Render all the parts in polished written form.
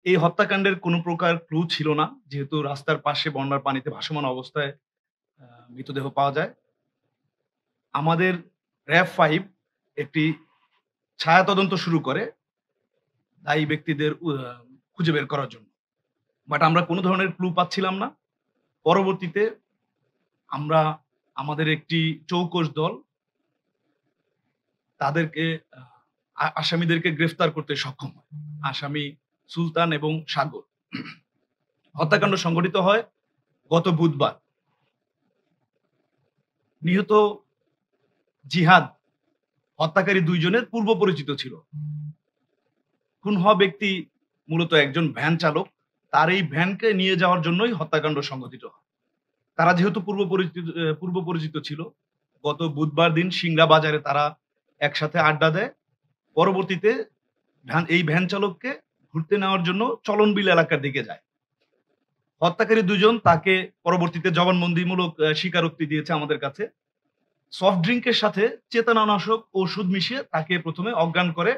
এই হত্যাকাণ্ডের কোনো প্রকার ক্লু ছিল না। যেহেতু রাস্তার পাশে বন্যার পানিতে ভাসমান অবস্থায় মৃতদেহ পাওয়া যায়। আমাদের র‍্যাব-5 একটি ছায়া তদন্ত শুরু করে দায়ী ব্যক্তিদের খুঁজে বের করার জন্য। বাট আমরা কোন ধরনের ক্লু পাচ্ছিলাম না। পরবর্তীতে আমরা আমাদের একটি চৌকস দল তাদেরকে আসামিদেরকে গ্রেফতার করতে সক্ষম হয়। আসামি সুলতান এবং সাগর। হত্যাকাণ্ড সংঘটিত হয় গত বুধবার। নিহত জিহাদ হত্যাকারী ২ জনের পূর্ব পরিচিত ছিল। খুন হওয়া ব্যক্তি মূলত একজন ভ্যান চালক। তার এই ভ্যানকে নিয়ে যাওয়ার জন্যই হত্যাকাণ্ড সংঘটিত হয়। তারা যেহেতু পূর্ব পরিচিত ছিল, গত বুধবার দিন সিংড়া বাজারে তারা একসাথে আড্ডা দেয়। পরবর্তীতে এই ভ্যান চালককে ঘুরতে নেওয়ার জন্য চলনবিল এলাকার দিকে যায়। হত্যাকারী ২ জন তাকে পরবর্তীতে জবানবন্দিমূলক স্বীকারোক্তি দিয়েছে আমাদের কাছে। সফট ড্রিংকের সাথে চেতনানাশক ঔষুধ মিশিয়ে তাকে ১ম এ অজ্ঞান করে।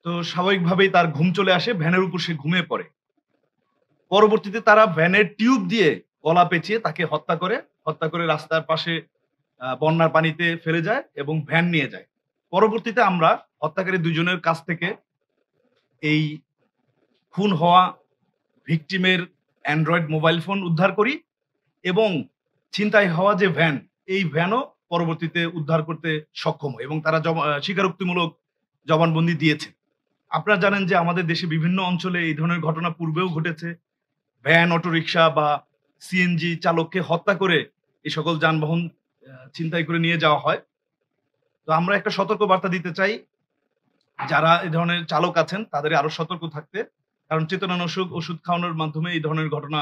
তো স্বাভাবিকভাবেই তার ঘুম চলে আসে, ভ্যানের উপর সে ঘুমিয়ে পড়ে। পরবর্তীতে তারা ভ্যানের টিউব দিয়ে গলা পেঁচিয়ে তাকে হত্যা করে রাস্তার পাশে বন্যার পানিতে ফেলে যায় এবং ভ্যান নিয়ে যায়। পরবর্তীতে আমরা হত্যাকারী ২ জনের কাছ থেকে এই খুন হওয়া ভিকটিমের অ্যান্ড্রয়েড মোবাইল ফোন উদ্ধার করি এবং ছিনতাই হওয়া যে ভ্যান, এই ভ্যানও পরবর্তীতে উদ্ধার করতে সক্ষম হই এবং তারা স্বীকারোক্তিমূলক জবানবন্দি দিয়েছে। আপনারা জানেন যে আমাদের দেশে বিভিন্ন অঞ্চলে এই ধরনের ঘটনা পূর্বেও ঘটেছে। ভ্যান, অটোরিকশা বা সিএনজি চালককে হত্যা করে এই সকল যানবাহন ছিনতাই করে নিয়ে যাওয়া হয়। তো আমরা একটা সতর্ক বার্তা দিতে চাই, যারা এ ধরনের চালক আছেন তাদের আরো সতর্ক থাকতে। কারণ চেতনানাশক ওষুধ খাওয়ানোর মাধ্যমে এই ধরনের ঘটনা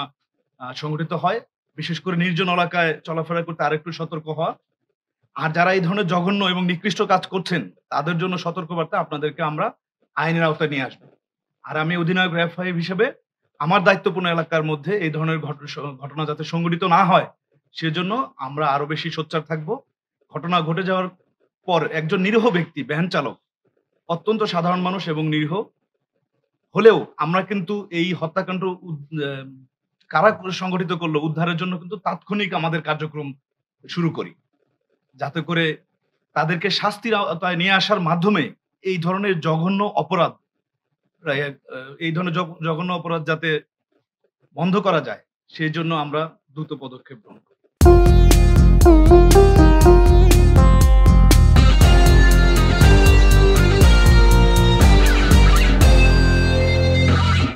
সংঘটিত হয়। বিশেষ করে নির্জন এলাকায় চলাফেরা করতে আরেকটু সতর্ক হওয়া। আর যারা এই ধরনের জঘন্য এবং নিকৃষ্ট কাজ করছেন, তাদের জন্য সতর্কবার্তা আপনাদেরকে আমরা আইনের আওতায় নিয়ে আসব। আর আমি অধিনায়ক র‍্যাব-5 হিসেবে আমার দায়িত্বপূর্ণ এলাকার মধ্যে এই ধরনের ঘটনা যাতে সংঘটিত না হয়, সেজন্য আমরা আরো বেশি সোচ্চার থাকব। ঘটনা ঘটে যাওয়ার পর একজন নিরীহ ব্যক্তি, ভ্যান চালক, অত্যন্ত সাধারণ মানুষ এবং নিরীহ হলেও আমরা কিন্তু এই হত্যাকাণ্ড কারা সংগঠিত করলো উদ্ধারের জন্য কিন্তু তাৎক্ষণিক আমাদের কার্যক্রম শুরু করি। যাতে করে তাদেরকে শাস্তির আওতায় নিয়ে আসার মাধ্যমে এই ধরনের জঘন্য অপরাধ এই ধরনের জঘন্য অপরাধ যাতে বন্ধ করা যায়, সেজন্য আমরা দ্রুত পদক্ষেপ গ্রহণ করি।